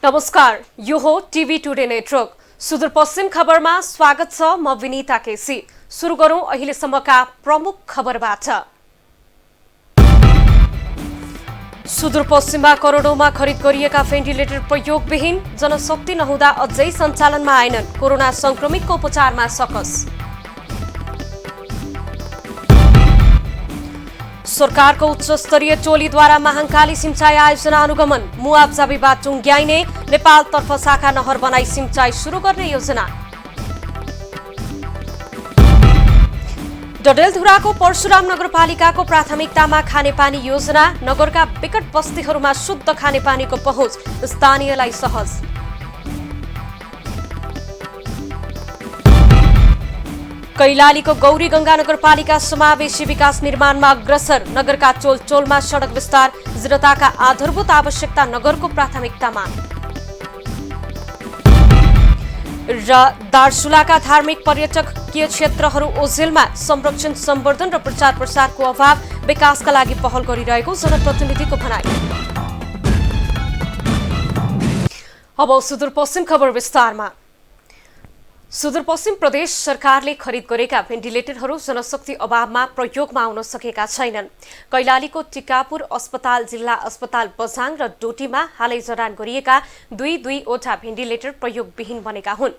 नमस्कार, यो हो टिभी टुडे नेटवर्क सुदूरपश्चिम खबरमा स्वागत छ। म विनीता केसी। सुरु गरौं अहिलेसम्मका प्रमुख खबरबाट। सुदूरपश्चिममा करोडौंमा खरिद गरिएका भेन्टिलेटर प्रयोगविहीन, जनशक्ति नहुँदा अझै सञ्चालनमा आएनन्। कोरोना संक्रमितको उपचारमा सकस। सरकारको उच्च स्तरीय टोलीद्वारा महाकाली सिंचाई आयोजना अनुगमन, मुआब्जा विवाद टुङ्ग्याइने, नेपालतर्फ शाखा नहर बनाई सिंचाई सुरु गर्ने योजना। डडेलधुराको परशुराम नगरपालिकाको प्राथमिकतामा खानेपानी योजना, नगरका विकट बस्तीहरूमा शुद्ध खानेपानीको पहुँच, स्थानीयलाई सहज। कैलालीको गौरी गंगा नगरपालिका समावेशी विकास निर्माणमा अग्रसर, नगरका चोलचोलमा सडक विस्तार, जनताका आधारभूत आवश्यकता नगरको प्राथमिकतामा। र दार्चुलाका धार्मिक पर्यटकीय क्षेत्रहरू ओझेलमा संरक्षण, सम्वर्धन र प्रचार प्रसारको अभाव, विकासका लागि पहल गरिरहेको जनप्रतिनिधिको भनाई। अब सुदूरपश्चिम खबर विस्तारमा। सुदूरपश्चिम प्रदेश सरकारले खरिद गरेका भेन्टिलेटरहरू जनशक्ति अभावमा प्रयोगमा आउन सकेका छैनन्। कैलालीको टिकापुर अस्पताल, जिल्ला अस्पताल बझाङ र डोटीमा हालै जडान गरिएका दुईवटा भेन्टिलेटर प्रयोगविहीन बनेका हुन्।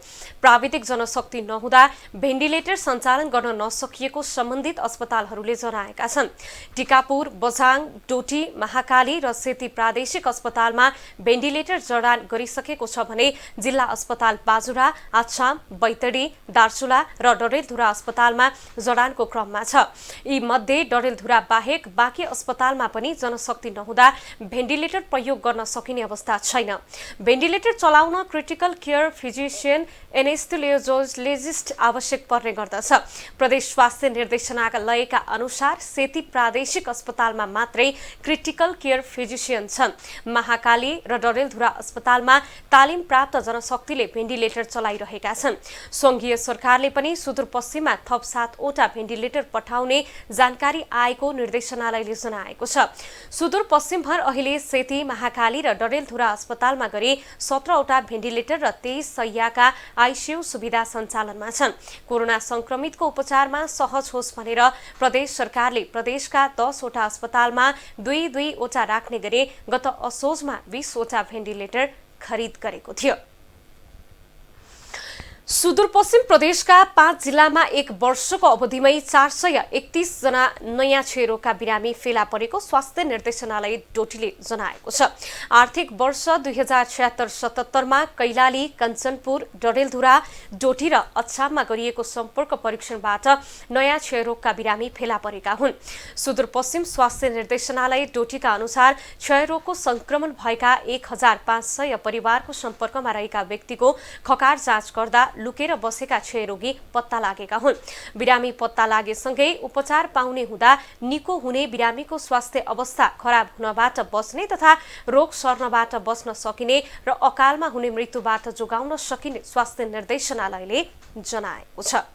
प्राविधिक जनशक्ति नहुँदा भेन्टिलेटर सञ्चालन गर्न नसकिएको सम्बन्धित अस्पतालहरूले जनाएका छन्। टिकापुर, बझाङ, डोटी, महाकाली र सेती प्रादेशिक अस्पतालमा भेन्टिलेटर जडान गरिसकेको छ भने जिल्ला अस्पताल बाजुरा, आछाम, बैतडी, दार्चुला र डडेलधुरा अस्पतालमा जडानको क्रममा छ। यी मध्ये डडेलधुरा बाहेक बाँकी अस्पतालमा पनि जनशक्ति नहुँदा भेन्टिलेटर प्रयोग गर्न सकिने अवस्था छैन। भेन्टिलेटर चलाउन क्रिटिकल केयर फिजिशियन, एनेस्थेसियोलोजिस्ट आवश्यक पर्ने गर्दछ। प्रदेश स्वास्थ्य निर्देशनालयका अनुसार सेती प्रादेशिक अस्पतालमा मात्रै क्रिटिकल केयर फिजिशियन छन्। महाकाली र डडेलधुरा अस्पतालमा तालिम प्राप्त जनशक्तिले भेन्टिलेटर चलाइरहेका छन्। संघीय सरकारले पनि सुदूरपश्चिममा थप 7वटा भेन्टिलेटर पठाउने जानकारी आएको निर्देशनालयले जनाएको छ। सुदूरपश्चिमभर अहिले सेती, महाकाली र डडेलधुरा अस्पतालमा गरी 17वटा भेन्टिलेटर र 23 शय्याका आईसीयू सुविधा सञ्चालनमा छन्। कोरोना संक्रमितको उपचारमा सहज होस् भनेर प्रदेश सरकारले प्रदेशका 10वटा अस्पतालमा दुईवटा राख्ने गरी गत असोजमा 20वटा भेन्टिलेटर खरिद गरेको थियो। सुदूरपश्चिम प्रदेशका 5 जिल्लामा 1 वर्षको अवधिमै 431 जना नयाँ क्षयरोगका बिरामी फेला परेको स्वास्थ्य निर्देशनालय डोटीले जनाएको छ। आर्थिक वर्ष 2076-77 मा कैलाली, कञ्चनपुर, डडेलधुरा, डोटी र अछाममा गरिएको सम्पर्क परीक्षणबाट नयाँ क्षयरोगका बिरामी फेला परेका हुन्। सुदूरपश्चिम स्वास्थ्य निर्देशनालय डोटीका अनुसार क्षयरोगको संक्रमण भएका 1500 परिवारको सम्पर्कमा रहेका व्यक्तिको खकार जाँच गर्दा लुकेर बसेका क्षयरोगी पत्ता लागेका हुन्। बिरामी पत्ता लागेसँगै उपचार पाउने हुँदा निको हुने, बिरामीको स्वास्थ्य अवस्था खराब हुनबाट बच्ने तथा रोग सर्नबाट बच्न सकिने र अकालमा हुने मृत्युबाट जोगाउन सकिने स्वास्थ्य निर्देशनालयले जनाएको छ।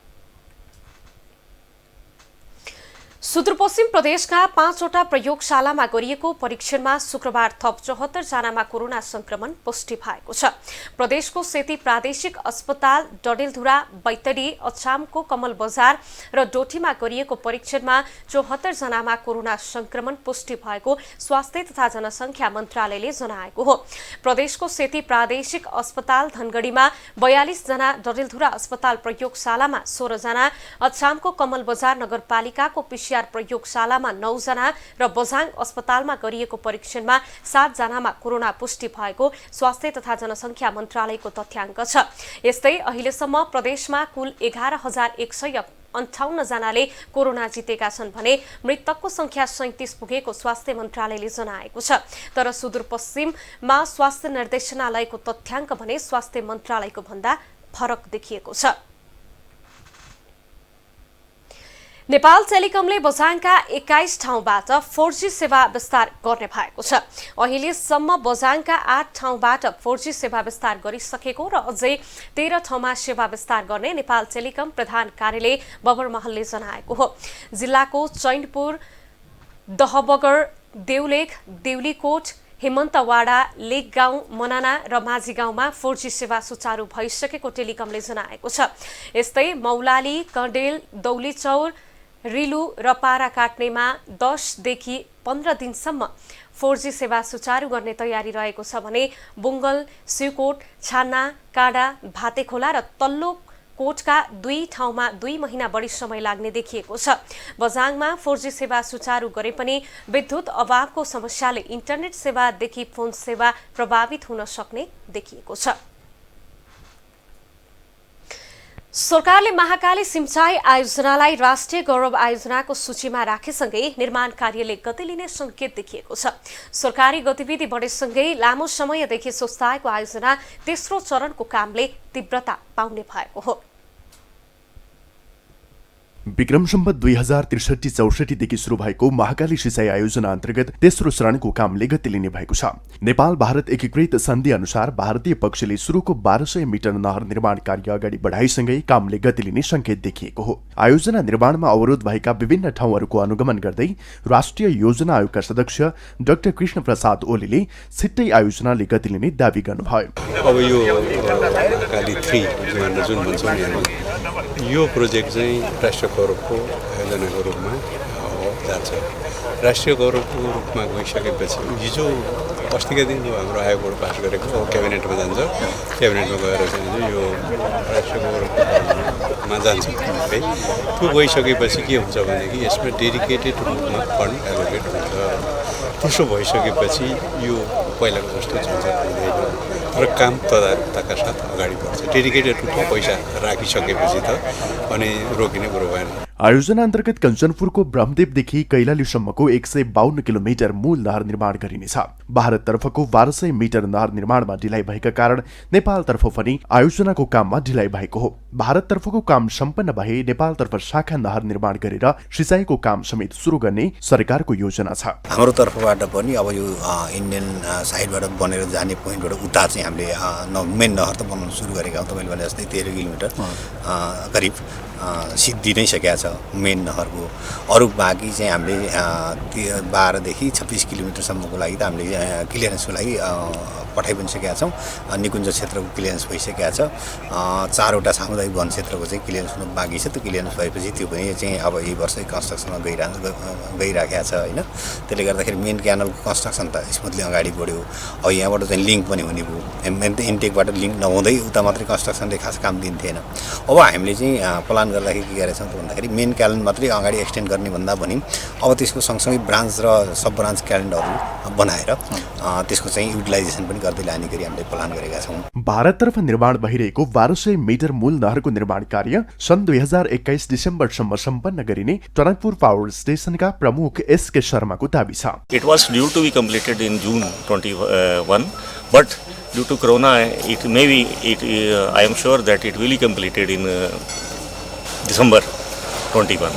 सुदूरपश्चिम प्रदेशका 5वटा प्रयोगशालामा गरिएको परीक्षणमा शुक्रबार थप 74 जनामा कोरोना संक्रमण पुष्टि भएको छ। प्रदेशको सेती प्रादेशिक अस्पताल, डडेलधुरा, बैतडी, अछामको कमल बजार र डोटीमा गरिएको परीक्षणमा 74 जनामा कोरोना संक्रमण पुष्टि भएको स्वास्थ्य तथा जनसंख्या मन्त्रालयले जनाएको हो। प्रदेशको सेती प्रादेशिक अस्पताल धनगढीमा 42 जना, डडेलधुरा अस्पताल प्रयोगशालामा 16 जना, अछामको कमल बजार नगरपालिकाको प्रयोगशालामा 9 जना र बझाङ अस्पतालमा गरिएको परीक्षणमा 7 जनामा कोरोना पुष्टि भएको स्वास्थ्य तथा जनसंख्या मन्त्रालयको तथ्याङ्क छ। यस्तै अहिलेसम्म प्रदेशमा कुल 11,158 जनाले कोरोना जितेका छन् भने मृतकको संख्या 37 पुगेको स्वास्थ्य मन्त्रालयले जनाएको छ। तर सुदूरपश्चिममा स्वास्थ्य निर्देशनालयको तथ्याङ्क भने स्वास्थ्य मन्त्रालयको भन्दा फरक देखिएको छ। नेपाल टेलिकमले बझाङका 21 ठाउँबाट 4G सेवा विस्तार गर्ने भएको छ। अहिलेसम्म बझाङका 8 ठाउँबाट 4G सेवा विस्तार गरिसकेको र अझै 13 ठाउँमा सेवा विस्तार गर्ने नेपाल टेलिकम प्रधान कार्यालय बबरमहलले जनाएको हो। जिल्लाको चैनपुर, दहबगर, देउलेख, देउलीकोट, हेमन्तवाडा, लेक गाउँ, मनाना र माझी गाउँमा 4G सेवा सुचारू भइसकेको टेलिकमले जनाएको छ। यस्तै मौलाली, कडेल, दौलीचौर, रिलु र पारा काट्नेमा 10 देखि 15 दिनसम्म 4G सेवा सुचारू गर्ने तयारी रहेको छ भने बुङ्गल, सिउकोट, छाना, काँडा, भातेखोला र तल्लो कोटका 2 ठाउँमा 2 महिना बढी समय लाग्ने देखिएको छ। बझाङमा 4G सेवा सुचारू गरे पनि विद्युत अभावको समस्याले इन्टरनेट सेवादेखि फोन सेवा प्रभावित हुन सक्ने देखिएको छ। सरकारले महाकाली सिंचाई आयोजनालाई राष्ट्रिय गौरव आयोजनाको सूचीमा राखेसँगै निर्माण कार्यले गति लिने संकेत देखिएको छ। सरकारी गतिविधि बढेसँगै लामो समयदेखि सुस्ताएको आयोजना तेस्रो चरणको कामले तीव्रता पाउने भएको हो। विक्रम सम्वत 2063-64 देखि सुरु भएको महाकाली सिंचाई आयोजना अन्तर्गत तेस्रो चरणको कामले गति लिने भएको छ। नेपाल भारत एकीकृत सन्धि अनुसार भारतीय पक्षले सुरुको 1200 मिटर नहर निर्माण कार्य अगाडि बढाइसँगै कामले गति लिने संकेत देखिएको हो। आयोजना निर्माणमा अवरोध भएका विभिन्न ठाउँहरूको अनुगमन गर्दै राष्ट्रिय योजना आयोगका सदस्य डाक्टर कृष्ण प्रसाद ओलीले छिट्टै आयोजनाले गति लिने दावी गर्नुभयो। अब यो महाकाली 3 जुन भन्छौँ नि, यो प्रोजेक्ट चाहिँ राष्ट्रिय गौरवको आयोजनाको रूपमा जान्छ। राष्ट्रिय गौरवको रूपमा गइसकेपछि हिजो अस्तिका दिन हाम्रो आयोगबाट पास गरेको क्याबिनेटमा जान्छ। क्याबिनेटमा गएर चाहिँ यो राष्ट्रिय गौरवमा जान्छ है। त्यो गइसकेपछि के हुन्छ भनेदेखि यसमा डेडिकेटेड रूपमा फन्ड एलोकेट हुन्छ। त्यसो भइसकेपछि यो पहिलाको जस्तो झन्झट हुँदैन र काम तदारुकताका साथ अगाडि बढ्छ। डेडिकेटेड रूपमा पैसा राखिसकेपछि त अनि रोकिने कुरो भएन। आयोजना अन्तर्गत कञ्चनपुरको ब्रह्मदेवदेखि कैलालीसम्मको 152 किलोमिटर मूल नहर निर्माण गरिनेछ। भारततर्फको 1200 मिटर नहर निर्माणमा ढिलाइ भएका कारण नेपालतर्फ पनि आयोजनाको काममा ढिलाइ भएको हो। भारततर्फको काम सम्पन्न भए नेपालतर्फ शाखा नहर निर्माण गरेर सिँचाइको काम समेत सुरु गर्ने सरकारको योजना छ। हाम्रो तर्फबाट पनि अब यो इन्डियन साइडबाट बनेर जाने पोइन्टबाट उता चाहिँ हामीले मेन नहर त बनाउन सुरु गरेका हौँ। तपाईँले भने जस्तै 13 किलोमिटर करिब सिद्धि नै सकेका छ मेन नहरको। अरू बाँकी चाहिँ हामीले 12 देखि 26 किलोमिटरसम्मको लागि त हामीले क्लियरेन्सको लागि पठाइ पनि सकेका छौँ। निकुञ्ज क्षेत्रको क्लियरेन्स भइसकेका छ। 4वटा सामुदायिक वन क्षेत्रको चाहिँ क्लियरेन्स हुनु बाँकी छ। त्यो क्लियरेन्स भएपछि त्यो पनि चाहिँ अब यही वर्षै कन्स्ट्रक्सनमा गइराखेको छ होइन। त्यसले गर्दाखेरि मेन क्यानलको कन्स्ट्रक्सन त स्मुथली अगाडि बढ्यो। अब यहाँबाट चाहिँ लिङ्क पनि हुने भयो। इन्टेकबाट लिङ्क नहुँदै उता मात्रै कन्स्ट्रक्सनले खास काम दिन्थेन। अब हामीले चाहिँ प्लान गर्दाखेरि के गरेछौँ त भन्दाखेरि मेन क्यालेन्डर मात्रै अगाडि एक्सटेन्ड गर्ने भन्दा पनि अब त्यसको सँगसँगै ब्रान्च र सब ब्रान्च क्यालेन्डरहरू बनाएर त्यसको चाहिँ युटिलाइजेसन पनि गर्दै लाने गरी हामीले प्लान गरेका छौँ। भारततर्फ निर्माण भइरहेको 1200 मिटर मूल नहरको निर्माण कार्य सन् 2021 डिसेम्बरसम्म सम्पन्न गरिने टनकपुर पावर स्टेशनका प्रमुख एसके शर्माको दाबी छ। It was due to be completed in June 21, but due to Corona, I am sure that it will be completed in December 21.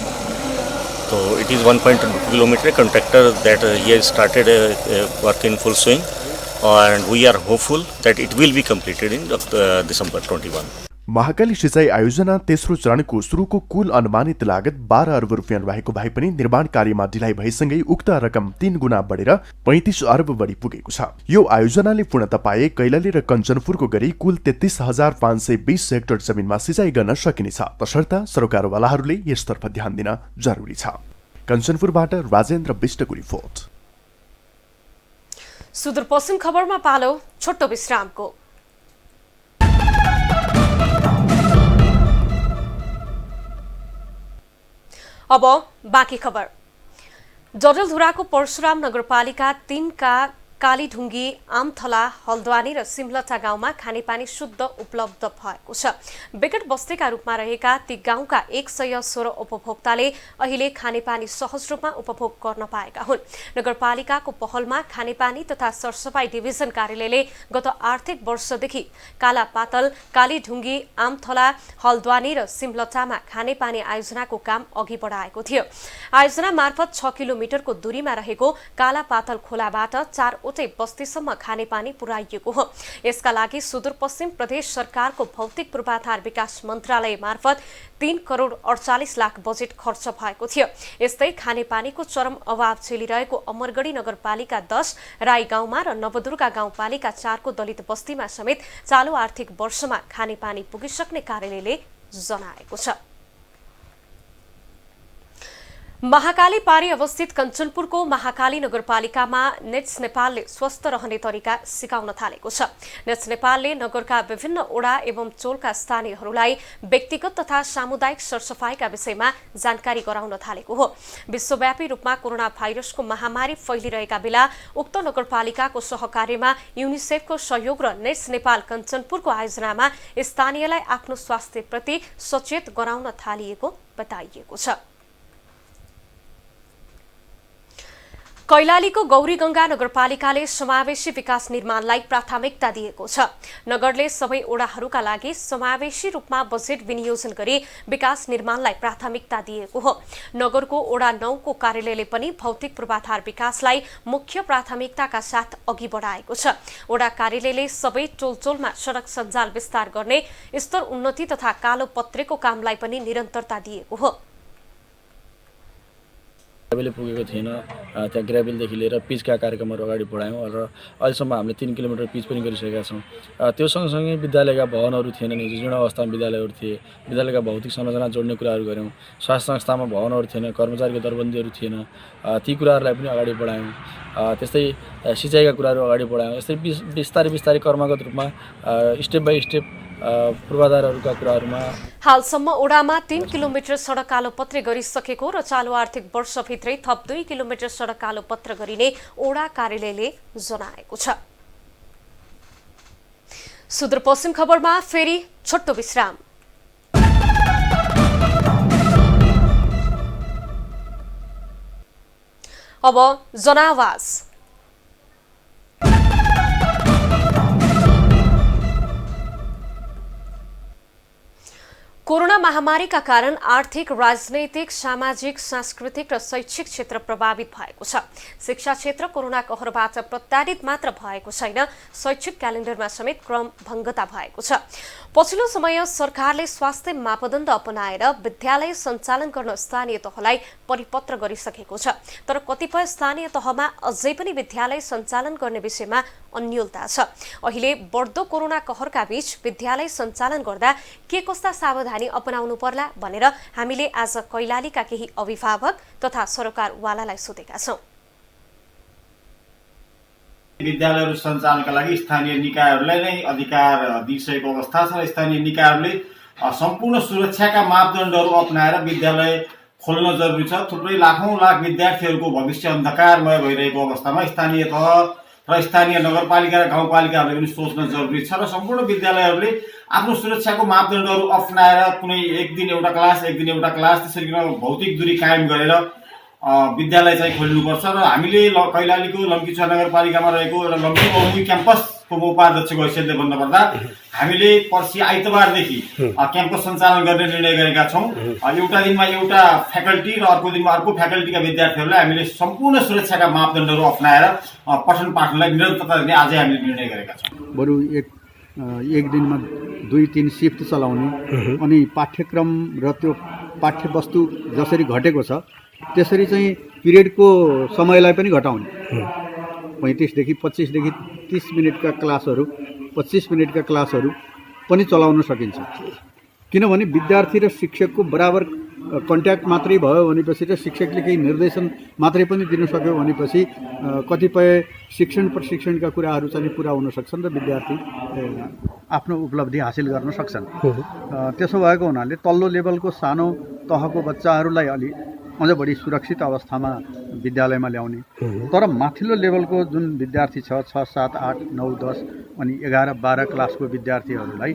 So it is 1.2 kilometer contractor that he has started work in full swing, and we are hopeful that it will be completed in December 21. Mahakali सिंचाई आयोजना तेस्रो चरणको सुरुको कुल अनुमानित लागत 12 अर्ब रुपियाँ रहेको भए पनि निर्माण कार्यमा ढिलाइ भएसँगै उक्त रकम 3 गुणा बढेर 35 अर्ब बढी पुगेको छ। यो आयोजनाले पूर्णता पाए कैलाली र कञ्चनपुरको गरी कुल 33,520 हेक्टर जमिनमा सिंचाइ गर्न सकिनेछ। तसर्थ सरकारवालाहरूले यसतर्फ ध्यान दिन जरुरी छ। कञ्चनपुरबाट राजेन्द्र विष्टको रिपोर्ट। सुदूरपश्चिम खबरमा पालो छोटो विश्रामको। अब बाँकी खबर। डडेलधुराको परशुराम नगरपालिका 3 का कालीढुङ्गी, आमथला, हल्द्वानी र सिमलटा गाउँमा खानेपानी शुद्ध उपलब्ध भएको छ। विकट बस्तीका रूपमा रहेका ती गाउँका 116 उपभोक्ताले अहिले खानेपानी सहज रूपमा उपभोग गर्न पाएका हुन्। नगरपालिकाको पहलमा खानेपानी तथा सरसफाई डिभिजन कार्यालयले गत आर्थिक वर्षदेखि कालापातल, कालीढुङ्गी, आमथला, हल्द्वानी र सिमलटामा खानेपानी आयोजनाको काम अघि बढाएको थियो। आयोजना मार्फत 6 किलोमिटरको दूरीमा रहेको कालापातल खोलाबाट 4 वटै बस्तीसम्म खानेपानी पुर्याइएको हो। यसका लागि सुदूरपश्चिम प्रदेश सरकारको भौतिक पूर्वाधार विकास मन्त्रालय मार्फत 3 करोड 48 लाख बजेट खर्च भएको थियो। यस्तै खानेपानीको चरम अभाव झेलिरहेको अमरगढी नगरपालिका 10, राई गाउँमा र नवदुर्गा गाउँपालिका 4 को दलित बस्तीमा समेत चालू आर्थिक वर्षमा खानेपानी पुगिसक्ने कार्यालयले जनाएको छ। महाकाली पारी अवस्थित कञ्चनपुरको महाकाली नगरपालिकामा नेट्स नेपालले स्वस्थ रहने तरिका सिकाउन थालेको छ। नेट्स नेपालले नगरका विभिन्न ओडा एवं चोलका स्थानीयहरूलाई व्यक्तिगत तथा सामुदायिक सरसफाईका विषयमा जानकारी गराउन थालेको हो। विश्वव्यापी रूपमा कोरोना भाइरसको महामारी फैलिरहेका बेला उक्त नगरपालिकाको सहकार्यमा युनिसेफको सहयोग र नेट्स नेपाल कञ्चनपुरको आयोजनामा स्थानीयलाई आफ्नो स्वास्थ्यप्रति सचेत गराउन थालिएको बताइएको छ। कैलालीको गौरीगंगा नगरपालिकाले समावेशी विकास निर्माणलाई प्राथमिकता दिएको छ। नगरले सबै ओडाहरूका लागि समावेशी रूपमा बजेट विनियोजन गरी विकास निर्माणलाई प्राथमिकता दिएको हो। नगरको ओडा 9 को कार्यालयले पनि भौतिक पूर्वाधार विकासलाई मुख्य प्राथमिकताका साथ अघि बढाएको छ। ओडा कार्यालयले सबै टोलटोलमा सडक सञ्जाल विस्तार गर्ने, स्तर उन्नति तथा कालो पत्रेको कामलाई पनि निरन्तरता दिएको हो। ग्राभेल पुगेको थिएन, त्यहाँ ग्राभेलदेखि लिएर पिचका कार्यक्रमहरू अगाडि बढायौँ र अहिलेसम्म हामीले 3 किलोमिटर पिच पनि गरिसकेका छौँ। त्यो सँगसँगै विद्यालयका भवनहरू थिएनन्, जीर्ण अवस्थामा विद्यालयहरू थिए, विद्यालयका भौतिक संरचना जोड्ने कुराहरू गऱ्यौँ। स्वास्थ्य संस्थामा भवनहरू थिएन, कर्मचारीको दरबन्दीहरू थिएन, ती कुराहरूलाई पनि अगाडि बढायौँ। त्यस्तै सिँचाइका कुराहरू अगाडि बढायौँ। यस्तै बिस्तारै कर्मगत रूपमा स्टेप बाई स्टेप पूर्वाधारहरूका कुराहरूमा हालसम्म ओडामा 3 किलोमिटर सडक कालोपत्र गरिसकेको र चालू आर्थिक वर्षभित्रै थप 2 किलोमिटर सडक कालोपत्र गरिने ओडा कार्यालयले जनाएको छ। सुदूरपश्चिम खबरमा फेरि छोटो विश्राम। अब जनावास। कोरोना महामारीका कारण आर्थिक, राजनैतिक, सामाजिक, सांस्कृतिक र शैक्षिक क्षेत्र प्रभावित भएको छ। शिक्षा क्षेत्र कोरोना कहरबाट प्रताडित मात्र भएको छैन, शैक्षिक क्यालेन्डरमा समेत क्रमभङ्गता भएको छ। पछिल्लो समय सरकारले स्वास्थ्य मापदण्ड अपनाएर विद्यालय सञ्चालन गर्न स्थानीय तहलाई परिपत्र गरिसकेको छ। तर कतिपय स्थानीय तहमा अझै पनि विद्यालय सञ्चालन गर्ने विषयमा अन्योलता छ। अहिले बढ्दो कोरोना कहरका बीच विद्यालय सञ्चालन गर्दा के कस्ता सावधानी अपनाउनु पर्ला भनेर हामीले आज कैलालीका केही अभिभावक तथा सरकारवालालाई सोधेका छौं। विद्यालयहरू सञ्चालनका लागि स्थानीय निकायहरूलाई नै अधिकार दिइसकेको अवस्था छ र स्थानीय निकायहरूले सम्पूर्ण सुरक्षाका मापदण्डहरू अपनाएर विद्यालय खोल्न जरुरी छ। थुप्रै लाखौं लाख विद्यार्थीहरूको भविष्य अन्धकारमय भइरहेको अवस्थामा स्थानीय तह र स्थानीय नगरपालिका र गाउँपालिकाहरूले पनि सोच्न जरुरी छ र सम्पूर्ण विद्यालयहरूले आफ्नो सुरक्षाको मापदण्डहरू अपनाएर कुनै एक दिन एउटा क्लास त्यसरी भौतिक दूरी कायम गरेर विद्यालय चाहिँ खोल्नुपर्छ। र हामीले कैलालीको लम्कीचुवा नगरपालिकामा रहेको र लम्की बहुमुखी क्याम्पसको उपाध्यक्षको हैसियतले भन्नुपर्दा हामीले पर्सि आइतबारदेखि क्याम्पस सञ्चालन गर्ने निर्णय गरेका छौँ। एउटा दिनमा एउटा फ्याकल्टी र अर्को दिनमा अर्को फ्याकल्टीका विद्यार्थीहरूलाई हामीले सम्पूर्ण सुरक्षाका मापदण्डहरू अपनाएर पठन पाठनलाई निरन्तरता दिने आजै हामीले निर्णय गरेका छौँ। बरु एक दिनमा 2-3 शिफ्ट चलाउने अनि पाठ्यक्रम र त्यो पाठ्यवस्तु जसरी घटेको छ त्यसरी चाहिँ पिरियडको समयलाई पनि घटाउने। 35 देखि 30 मिनटका क्लासहरू 25 मिनटका क्लासहरू पनि चलाउन सकिन्छ। किनभने विद्यार्थी र शिक्षकको बराबर कन्ट्याक्ट मात्रै भयो भनेपछि र शिक्षकले केही निर्देशन मात्रै पनि दिन सक्यो भनेपछि कतिपय शिक्षण प्रशिक्षणका कुराहरू चाहिँ पुरा हुन सक्छन् र विद्यार्थी आफ्नो उपलब्धि हासिल गर्न सक्छन्। त्यसो भएको हुनाले तल्लो लेभलको सानो तहको बच्चाहरूलाई अलि अझ बढी सुरक्षित अवस्थामा विद्यालयमा ल्याउने, तर माथिल्लो लेभलको जुन विद्यार्थी छ 6, 7, 8, 9, 10 अनि 11, 12 क्लासको विद्यार्थीहरूलाई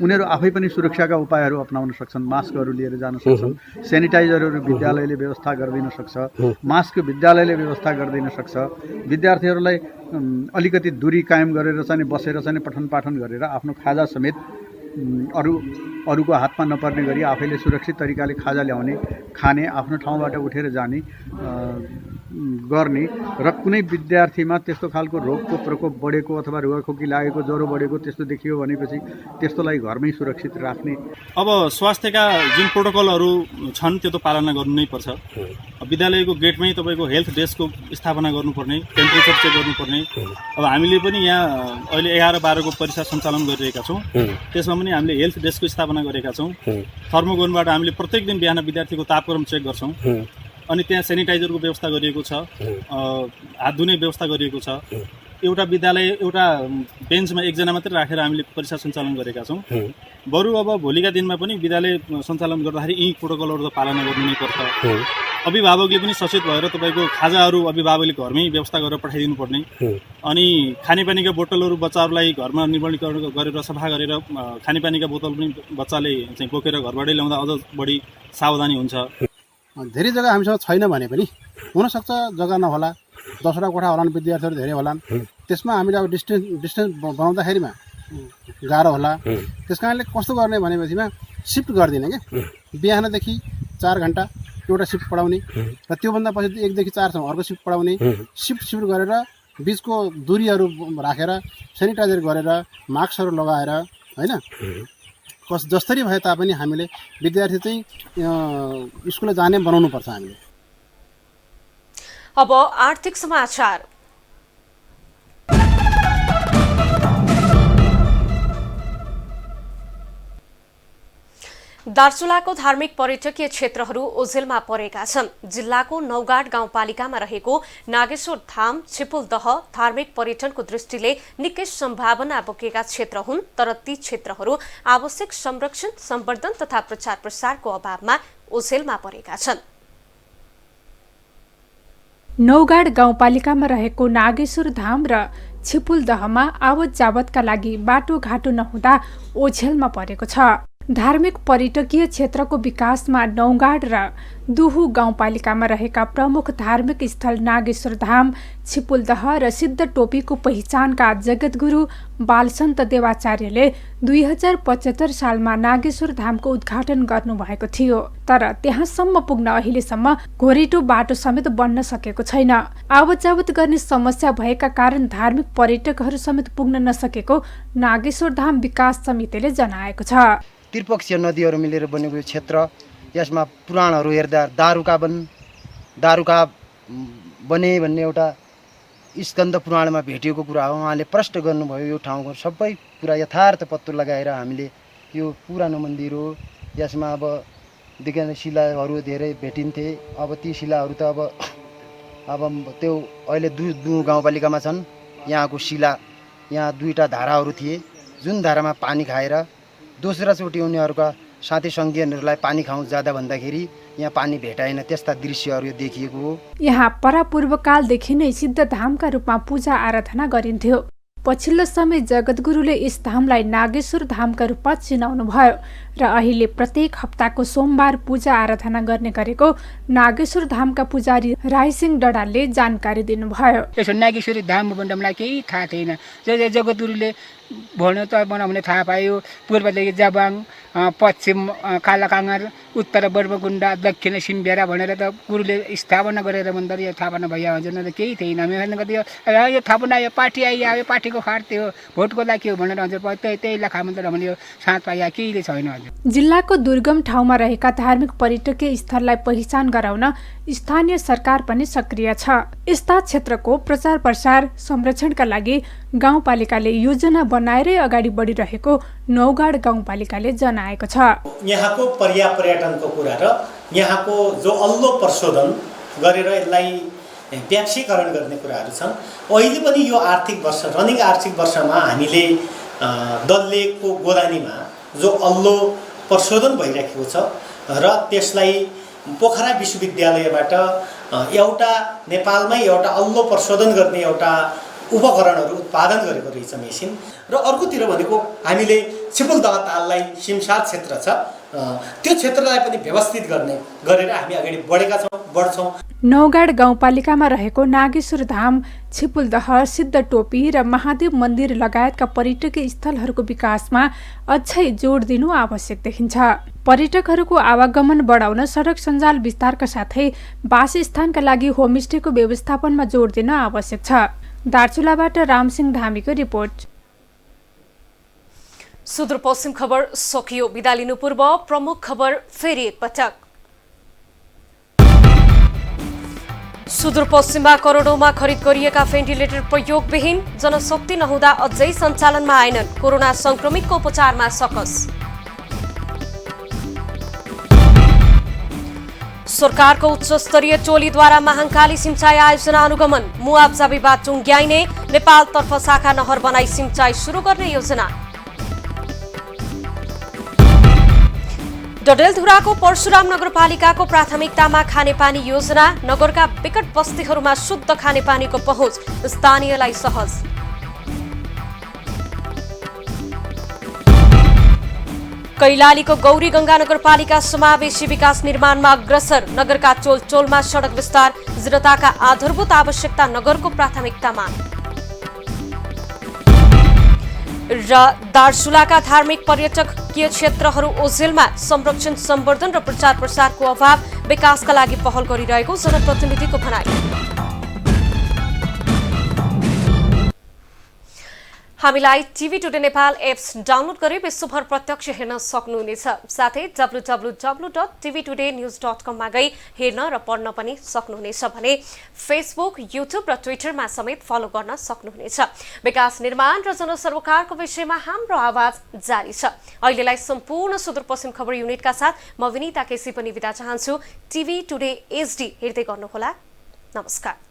उनीहरू आफै पनि सुरक्षाका उपायहरू अपनाउन सक्छन्। मास्कहरू लिएर जान सक्छन्, सेनिटाइजरहरू विद्यालयले व्यवस्था गरिदिन सक्छ, मास्क विद्यालयले व्यवस्था गरिदिन सक्छ। विद्यार्थीहरूलाई अलिकति दूरी कायम गरेर चाहिँ बसेर चाहिँ पठन पाठन गरेर आफ्नो खाजा समेत अरूको हातमा नपर्ने गरी आफैले सुरक्षित तरिकाले खाजा ल्याउने, खाने, आफ्नो ठाउँबाट उठेर जाने गर्ने र कुनै विद्यार्थीमा त्यस्तो खालको रोगको प्रकोप बढेको अथवा रुगाखोकी लागेको ज्वरो बढेको त्यस्तो देखियो भनेपछि त्यस्तोलाई घरमै सुरक्षित राख्ने। अब स्वास्थ्यका जुन प्रोटोकलहरू छन् त्यो त पालना गर्नु नै पर्छ। विद्यालयको गेटमै तपाईँको हेल्थ डेस्कको स्थापना गर्नुपर्ने, टेम्परेचर चेक गर्नुपर्ने। अब हामीले पनि यहाँ अहिले 11-12 को परीक्षा सञ्चालन गरिरहेका छौँ। त्यसमा पनि हामीले हेल्थ डेस्कको स्थापना गरेका छौँ। थर्मोगनबाट हामीले प्रत्येक दिन बिहान विद्यार्थीको तापक्रम चेक गर्छौँ। अनि त्यहाँ सेनिटाइजरको व्यवस्था गरिएको छ, हात धुने व्यवस्था गरिएको छ। एउटा विद्यालय एउटा बेन्चमा एकजना मात्रै राखेर हामीले परीक्षा सञ्चालन गरेका छौँ। बरु अब भोलिका दिनमा पनि विद्यालय सञ्चालन गर्दाखेरि यी प्रोटोकलहरू त पालना गर्नु नै पर्छ। अभिभावकले पनि सचेत भएर तपाईँको खाजाहरू अभिभावकले घरमै व्यवस्था गरेर पठाइदिनु पर्ने। अनि खानेपानीका बोतलहरू बच्चाहरूलाई घरमा निर्मलीकरण गरेर सफा गरेर खानेपानीका बोतल पनि बच्चाले चाहिँ बोकेर घरबाटै ल्याउँदा अझ बढी सावधानी हुन्छ। धेरै जग्गा हामीसँग छैन भने पनि हुनसक्छ जग्गा नहोला, 10वटा कोठा होलान्, विद्यार्थीहरू धेरै होलान्, त्यसमा हामीले अब डिस्टेन्स बनाउँदाखेरिमा गाह्रो होला। त्यस कारणले कस्तो गर्ने भनेपछिमा सिफ्ट गरिदिने क्या, बिहानदेखि 4 घन्टा एउटा सिफ्ट पढाउने र त्योभन्दा पछि 1 देखि 4 सम्म अर्को सिफ्ट पढाउने। सिफ्ट गरेर बिचको दूरीहरू राखेर सेनिटाइजर गरेर मास्कहरू लगाएर होइन जसरी भए तापनि हामीले विद्यार्थी चाहिँ स्कुल जाने बनाउनुपर्छ हामीले। अब आर्थिक समाचार। दार्चुलाको धार्मिक पर्यटकीय क्षेत्रहरू ओझेलमा परेका छन्। जिल्लाको नौगाड गाउँपालिकामा रहेको नागेश्वर धाम, छिपुलदह धार्मिक पर्यटनको दृष्टिले निकै सम्भावना बोकेका क्षेत्र हुन्, तर ती क्षेत्रहरू आवश्यक संरक्षण, सम्वर्धन तथा प्रचार प्रसारको अभावमा ओझेलमा परेका छन्। नौगाड गाउँपालिकामा रहेको नागेश्वर धाम र छिपुलदहमा आवत जावतका लागि बाटोघाटो नहुँदा ओझेलमा परेको छ। धार्मिक पर्यटकीय क्षेत्रको विकासमा नौगाड र दुहु गाउँपालिकामा रहेका प्रमुख धार्मिक स्थल नागेश्वर धाम, छिपुलदह र सिद्ध टोपीको पहिचानका जगतगुरु बालसन्त देवाचार्यले 2075 सालमा नागेश्वर धामको उद्घाटन गर्नुभएको थियो। तर त्यहाँसम्म पुग्न अहिलेसम्म घोरेटो बाटो समेत बन्न सकेको छैन। आवत जावत गर्ने समस्या भएका कारण धार्मिक पर्यटकहरू समेत पुग्न नसकेको नागेश्वर धाम विकास समितिले जनाएको छ। त्रिपक्षीय नदीहरू मिलेर बनेको यो क्षेत्र, यसमा पुराणहरू हेर्दा दारुका बने भन्ने एउटा स्कन्द पुराणमा भेटिएको कुरा हो। उहाँले प्रष्ट गर्नुभयो यो ठाउँको सबै पुरा यथार्थ पत्तो लगाएर हामीले यो पुरानो मन्दिर हो, यसमा अब देखिने शिलाहरू धेरै भेटिन्थे। अब ती शिलाहरू त अब त्यो अहिले दुहु गाउँपालिकामा छन्। यहाँको शिला, यहाँ 2टा धाराहरू थिए, जुन धारामा पानी खाएर दोस्रोचोटि उनीहरूका साथी सङ्घीयहरूलाई पानी खाउँ जाँदा भन्दाखेरि यहाँ पानी भेटाएन, त्यस्ता दृश्यहरू देखिएको हो। यहाँ परापूर्वकालदेखि नै सिद्ध धामका रूपमा पूजा आराधना गरिन्थ्यो। पछिल्लो समय जगतगुरुले यस धामलाई नागेश्वर धामका रूपमा चिनाउनु भयो र अहिले प्रत्येक हप्ताको सोमबार पूजा आराधना गर्ने गरेको नागेश्वर धामका पुजारी रायसिंह डडालले जानकारी दिनुभयो। यसो नागेश्वरी धाम भन्दा मलाई केही थाहा थिएन। जगतगुरुले भन्यो त बनाउने थाहा पायो। पूर्वदेखि जाबाङ, पश्चिम कालाकाँगर, उत्तर बर्मकुण्डा, दक्षिण सिम्बेरा भनेर त गुरुले स्थापना गरेर भन्दा यो थापना भइया हजुर त केही थिएन। यो थापना यो पार्टी आइयो, पार्टीको खाट थियो, भोटको लागि के हो भनेर हजुर त्यही लाखा मात्र भने यो साथ पाइया केही छैन हजुर। जिल्लाको दुर्गम ठाउँमा रहेका धार्मिक पर्यटकीय स्थललाई पहिचान गराउन स्थानीय सरकार पनि सक्रिय छ। यस्ता क्षेत्रको प्रचार प्रसार संरक्षणका लागि गाउँपालिकाले योजना बनाएरै अगाडि बढिरहेको नौगाड गाउँपालिकाले जनाएको छ। यहाँको पर्यटनको कुरा र यहाँको जो अल्लो प्रशोधन गरेर यसलाई व्यापसीकरण गर्ने कुराहरू छन्। अहिले पनि यो आर्थिक वर्ष रनिङ आर्थिक वर्षमा हामीले दल्लेको गोदानीमा जो अल्लो प्रशोधन भइरहेको छ र त्यसलाई पोखरा विश्वविद्यालयबाट एउटा नेपालमै एउटा अल्लो प्रशोधन गर्ने एउटा उपकरणहरू उत्पादन गरेको रहेछ मेसिन। र अर्कोतिर भनेको हामीले छिपुलदह ताललाई सिमसार क्षेत्र छ, त्यो क्षेत्रलाई पनि व्यवस्थित गरेर हामी अगाडि बढ्छौँ। नौगाड गाउँपालिकामा रहेको नागेश्वर धाम, छिपुलदह, सिद्ध टोपी र महादेव मन्दिर लगायतका पर्यटकीय स्थलहरूको विकासमा अझै जोड दिनु आवश्यक देखिन्छ। पर्यटकहरूको आवागमन बढाउन सडक सञ्जाल विस्तारका साथै वासस्थानका लागि होमस्टेको व्यवस्थापनमा जोड दिन आवश्यक छ। दार्चुलाबाट रामसिंह धामीको रिपोर्ट। सुदूरपश्चिम खबर सकियो। बिदा लिनु पूर्व प्रमुख खबर फेरि एकपटक। सुदूरपश्चिममा करोडौंमा खरिद गरिएका भेन्टिलेटर प्रयोगविहीन, जनशक्ति नहुँदा अझै सञ्चालनमा आएनन्। कोरोना संक्रमितको उपचारमा सकस। सरकारको उच्च स्तरीय टोलीद्वारा महाकाली सिंचाई आयोजना अनुगमन, मुआब्जा विवाद टुङ्ग्याइने, नेपालतर्फ शाखा नहर बनाई सिंचाई सुरु गर्ने योजना। डडेलधुराको परशुराम नगरपालिकाको प्राथमिकतामा खानेपानी योजना, नगरका विकट बस्तीहरूमा शुद्ध खानेपानीको पहुँच, स्थानीयलाई सहज। कैलालीको गौरी गंगा नगरपालिका समावेशी विकास निर्माणमा अग्रसर, नगरका चोलचोलमा सडक विस्तार, जनताका आधारभूत आवश्यकता नगरको प्राथमिकतामा। र दार्चुलाका धार्मिक पर्यटकीय क्षेत्रहरू ओझेलमा संरक्षण सम्वर्धन र प्रचार प्रसारको अभाव, विकासका लागि पहल गरिरहेको जनप्रतिनिधिको भनाइ। हामीलाई TV today Nepal apps download गरी विश्वभर प्रत्यक्ष हेर्न सक्नुहुनेछ। साथै www.tvtoday.news.com मा गई हेर्न र पढ्न पनि सक्नुहुनेछ भने फेसबुक, युट्युब र ट्विटरमा समेत फलो गर्न सक्नुहुनेछ। विकास निर्माण र जनसरोकारको विषयमा हाम्रो आवाज जारी छ। अहिलेलाई सम्पूर्ण सुदूरपश्चिम खबर युनिटका साथ म विनिता केसी पनि बिदा चाहन्छु। टिभी टुडे एचडी हेर्दै गर्नुहोला। नमस्कार।